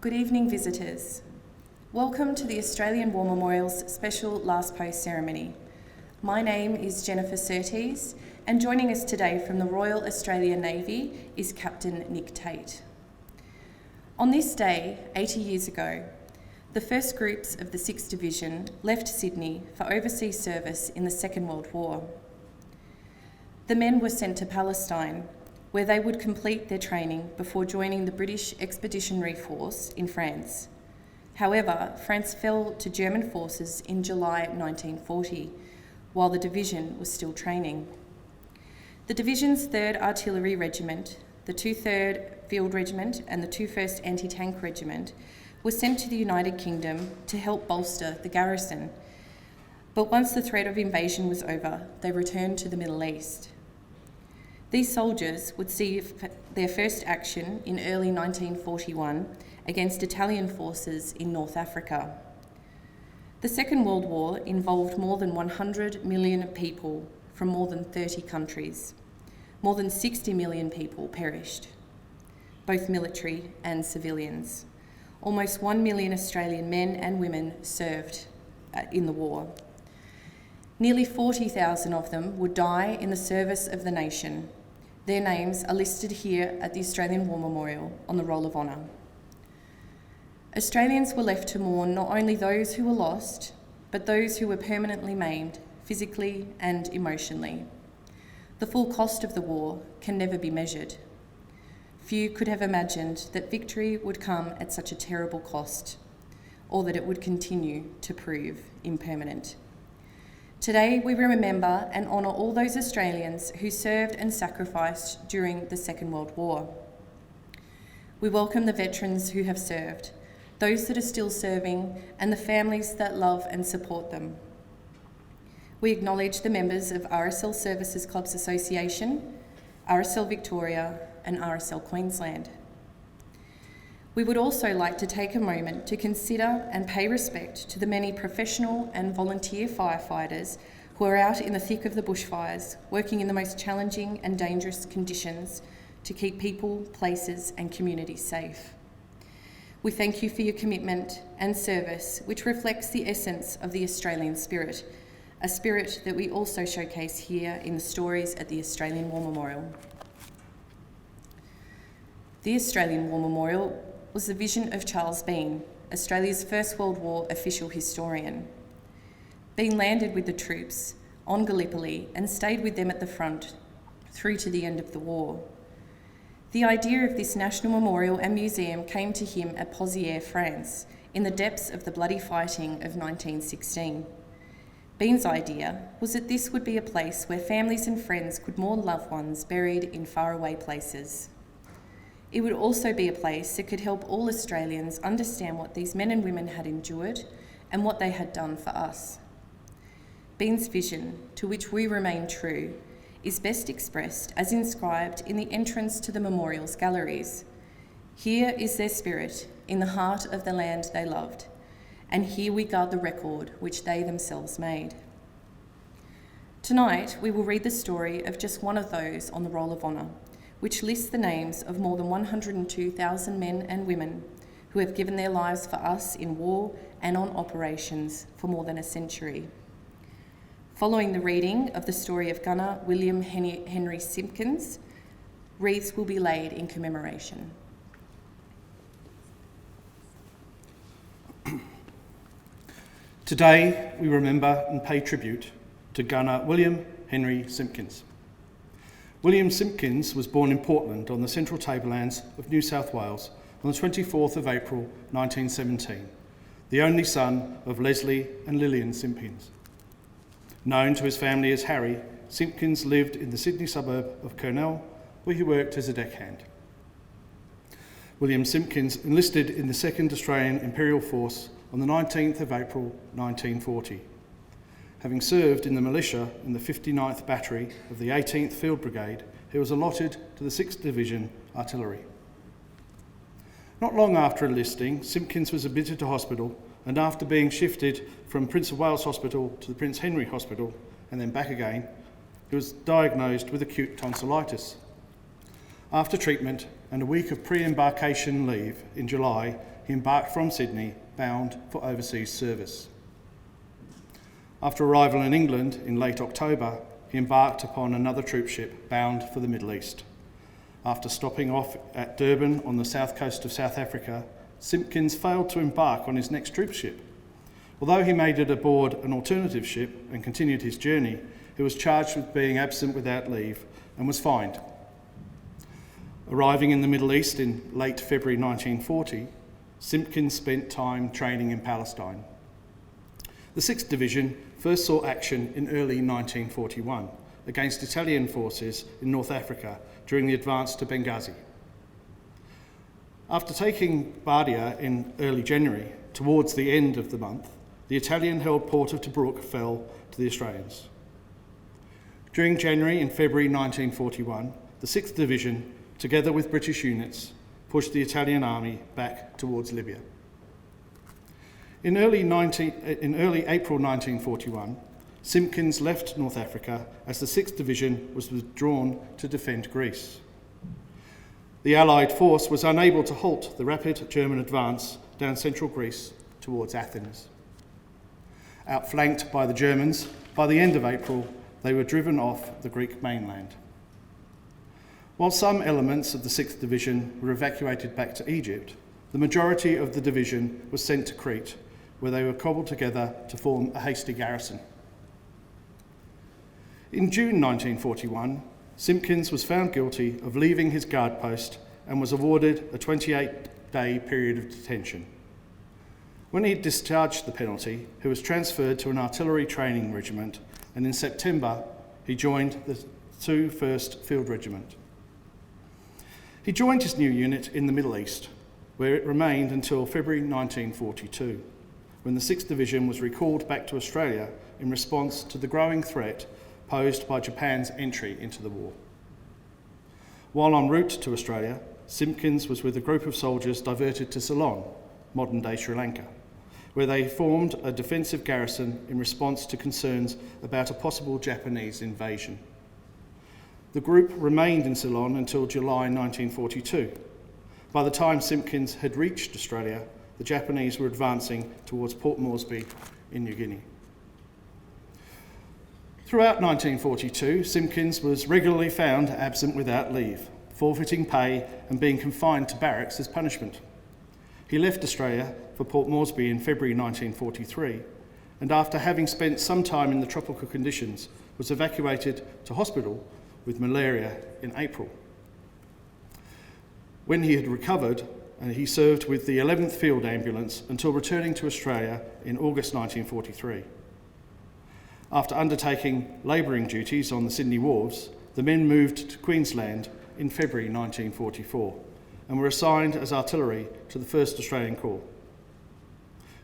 Good evening, visitors. Welcome to the Australian War Memorial's special Last Post ceremony. My name is Jennifer Surtees, and joining us today from the Royal Australian Navy is Captain Nick Tate. On this day, 80 years ago, the first groups of the 6th Division left Sydney for overseas service in the Second World War. The men were sent to Palestine, where they would complete their training before joining the British Expeditionary Force in France. However, France fell to German forces in July 1940, while the division was still training. The division's 3rd Artillery Regiment, the 2/3 Field Regiment and the 2/1st Anti-Tank Regiment were sent to the United Kingdom to help bolster the garrison. But once the threat of invasion was over, they returned to the Middle East. These soldiers would see their first action in early 1941 against Italian forces in North Africa. The Second World War involved more than 100 million people from more than 30 countries. More than 60 million people perished, both military and civilians. Almost 1 million Australian men and women served in the war. Nearly 40,000 of them would die in the service of the nation. Their names are listed here at the Australian War Memorial on the Roll of Honour. Australians were left to mourn not only those who were lost, but those who were permanently maimed, physically and emotionally. The full cost of the war can never be measured. Few could have imagined that victory would come at such a terrible cost, or that it would continue to prove impermanent. Today, we remember and honour all those Australians who served and sacrificed during the Second World War. We welcome the veterans who have served, those that are still serving, and the families that love and support them. We acknowledge the members of RSL Services Clubs Association, RSL Victoria, and RSL Queensland. We would also like to take a moment to consider and pay respect to the many professional and volunteer firefighters who are out in the thick of the bushfires, working in the most challenging and dangerous conditions to keep people, places, and communities safe. We thank you for your commitment and service, which reflects the essence of the Australian spirit, a spirit that we also showcase here in the stories at the Australian War Memorial. The Australian War Memorial was the vision of Charles Bean, Australia's First World War official historian. Bean landed with the troops on Gallipoli and stayed with them at the front through to the end of the war. The idea of this national memorial and museum came to him at Pozières, France, in the depths of the bloody fighting of 1916. Bean's idea was that this would be a place where families and friends could mourn loved ones buried in faraway places. It would also be a place that could help all Australians understand what these men and women had endured and what they had done for us. Bean's vision, to which we remain true, is best expressed as inscribed in the entrance to the memorial's galleries. Here is their spirit in the heart of the land they loved, and here we guard the record which they themselves made. Tonight, we will read the story of just one of those on the Roll of Honour, which lists the names of more than 102,000 men and women who have given their lives for us in war and on operations for more than a century. Following the reading of the story of Gunner William Henry Simpkins, wreaths will be laid in commemoration. Today, we remember and pay tribute to Gunner William Henry Simpkins. William Simpkins was born in Portland on the Central Tablelands of New South Wales on the 24th of April 1917, the only son of Leslie and Lillian Simpkins. Known to his family as Harry, Simpkins lived in the Sydney suburb of Kurnell, where he worked as a deckhand. William Simpkins enlisted in the 2nd Australian Imperial Force on the 19th of April 1940. Having served in the militia in the 59th Battery of the 18th Field Brigade, he was allotted to the 6th Division Artillery. Not long after enlisting, Simpkins was admitted to hospital, and after being shifted from Prince of Wales Hospital to the Prince Henry Hospital and then back again, he was diagnosed with acute tonsillitis. After treatment and a week of pre-embarkation leave in July, he embarked from Sydney, bound for overseas service. After arrival in England in late October, he embarked upon another troopship bound for the Middle East. After stopping off at Durban on the south coast of South Africa, Simpkins failed to embark on his next troopship. Although he made it aboard an alternative ship and continued his journey, he was charged with being absent without leave and was fined. Arriving in the Middle East in late February 1940, Simpkins spent time training in Palestine. The 6th Division first saw action in early 1941 against Italian forces in North Africa during the advance to Benghazi. After taking Bardia in early January, towards the end of the month, the Italian-held port of Tobruk fell to the Australians. During January and February 1941, the 6th Division, together with British units, pushed the Italian army back towards Libya. In early April 1941, Simpkins left North Africa as the 6th Division was withdrawn to defend Greece. The Allied force was unable to halt the rapid German advance down central Greece towards Athens. Outflanked by the Germans, by the end of April, they were driven off the Greek mainland. While some elements of the 6th Division were evacuated back to Egypt, the majority of the division was sent to Crete, where they were cobbled together to form a hasty garrison. In June 1941, Simpkins was found guilty of leaving his guard post and was awarded a 28-day period of detention. When he discharged the penalty, he was transferred to an artillery training regiment, and in September he joined the 1st Field Regiment. He joined his new unit in the Middle East, where it remained until February 1942, when the 6th Division was recalled back to Australia in response to the growing threat posed by Japan's entry into the war. While en route to Australia, Simpkins was with a group of soldiers diverted to Ceylon, modern-day Sri Lanka, where they formed a defensive garrison in response to concerns about a possible Japanese invasion. The group remained in Ceylon until July 1942. By the time Simpkins had reached Australia, the Japanese were advancing towards Port Moresby in New Guinea. Throughout 1942, Simpkins was regularly found absent without leave, forfeiting pay and being confined to barracks as punishment. He left Australia for Port Moresby in February 1943, and after having spent some time in the tropical conditions, was evacuated to hospital with malaria in April. When he had recovered, he served with the 11th Field Ambulance until returning to Australia in August 1943. After undertaking labouring duties on the Sydney wharves, the men moved to Queensland in February 1944 and were assigned as artillery to the 1st Australian Corps.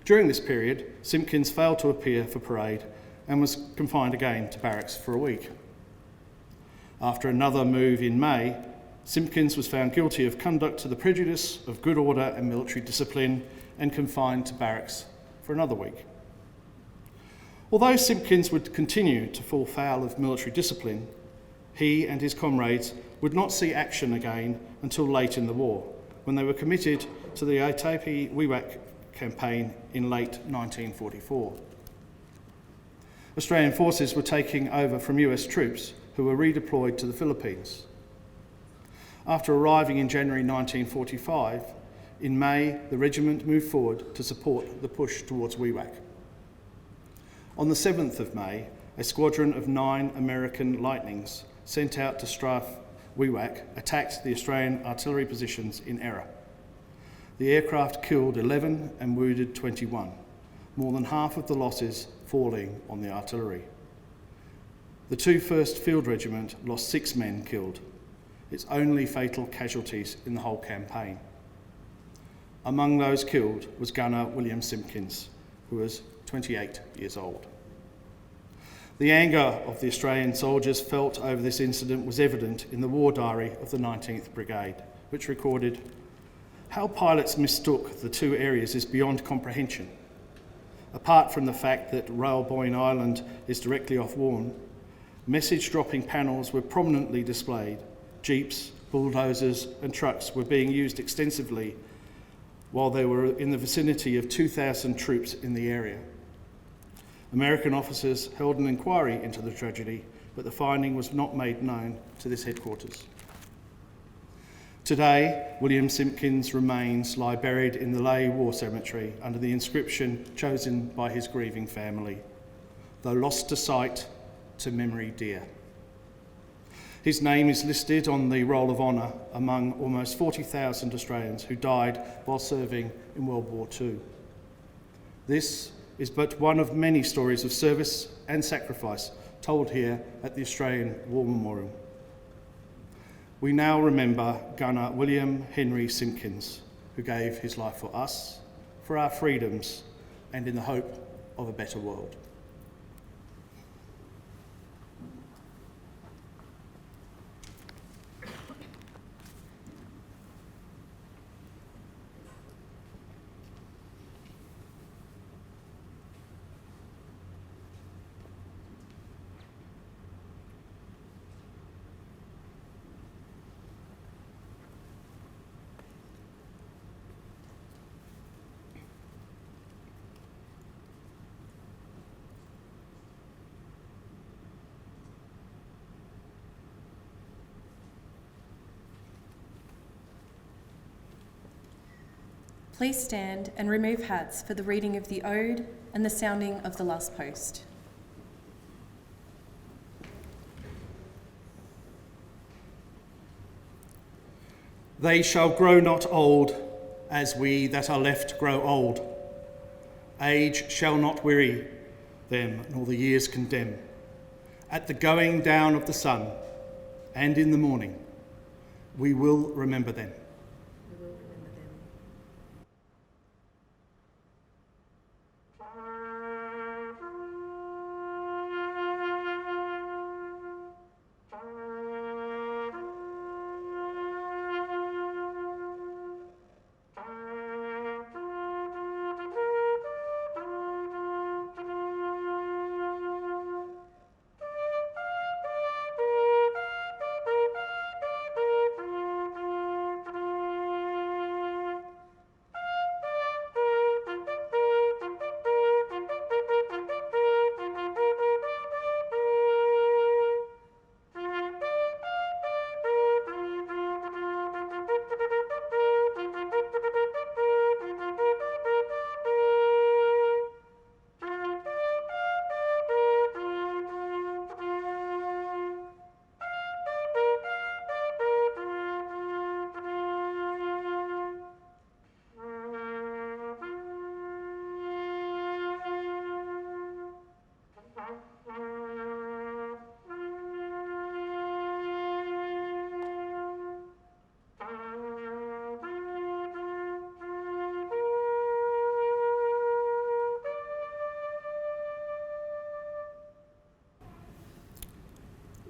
During this period, Simpkins failed to appear for parade and was confined again to barracks for a week. After another move in May, Simpkins was found guilty of conduct to the prejudice of good order and military discipline and confined to barracks for another week. Although Simpkins would continue to fall foul of military discipline, he and his comrades would not see action again until late in the war, when they were committed to the Aitapi-Wewak campaign in late 1944. Australian forces were taking over from US troops who were redeployed to the Philippines. After arriving in January 1945, in May the regiment moved forward to support the push towards Wewak. On the 7th of May, a squadron of 9 American Lightnings sent out to strafe Wewak attacked the Australian artillery positions in Error. The aircraft killed 11 and wounded 21, more than half of the losses falling on the artillery. The 1st Field Regiment lost 6 men killed, its only fatal casualties in the whole campaign. Among those killed was Gunner William Simpkins, who was 28 years old. The anger of the Australian soldiers felt over this incident was evident in the war diary of the 19th Brigade, which recorded, "How pilots mistook the two areas is beyond comprehension. Apart from the fact that Railboyne Island is directly off Warren, message-dropping panels were prominently displayed, jeeps, bulldozers and trucks were being used extensively while they were in the vicinity of 2,000 troops in the area. American officers held an inquiry into the tragedy, but the finding was not made known to this headquarters. Today, William Simpkins' remains lie buried in the Leigh War Cemetery under the inscription chosen by his grieving family, "Though lost to sight, to memory dear." His name is listed on the Roll of Honour among almost 40,000 Australians who died while serving in World War II. This is but one of many stories of service and sacrifice told here at the Australian War Memorial. We now remember Gunner William Henry Simpkins, who gave his life for us, for our freedoms, and in the hope of a better world. Please stand and remove hats for the reading of the Ode and the sounding of the last post. They shall grow not old, as we that are left grow old. Age shall not weary them, nor the years condemn. At the going down of the sun, and in the morning, we will remember them.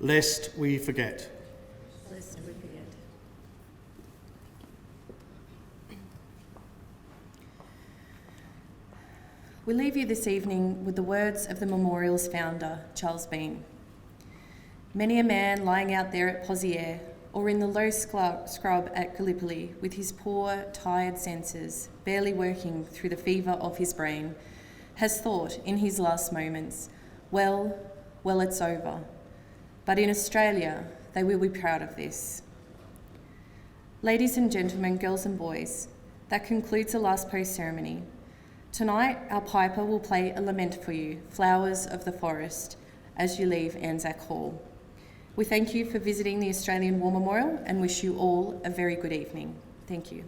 Lest we forget. Lest we forget. We leave you this evening with the words of the memorial's founder, Charles Bean. Many a man lying out there at Pozières or in the low scrub at Gallipoli with his poor, tired senses barely working through the fever of his brain has thought in his last moments, well, it's over. But in Australia, they will be proud of this. Ladies and gentlemen, girls and boys, that concludes the last post ceremony. Tonight, our piper will play a lament for you, Flowers of the Forest, as you leave Anzac Hall. We thank you for visiting the Australian War Memorial and wish you all a very good evening. Thank you.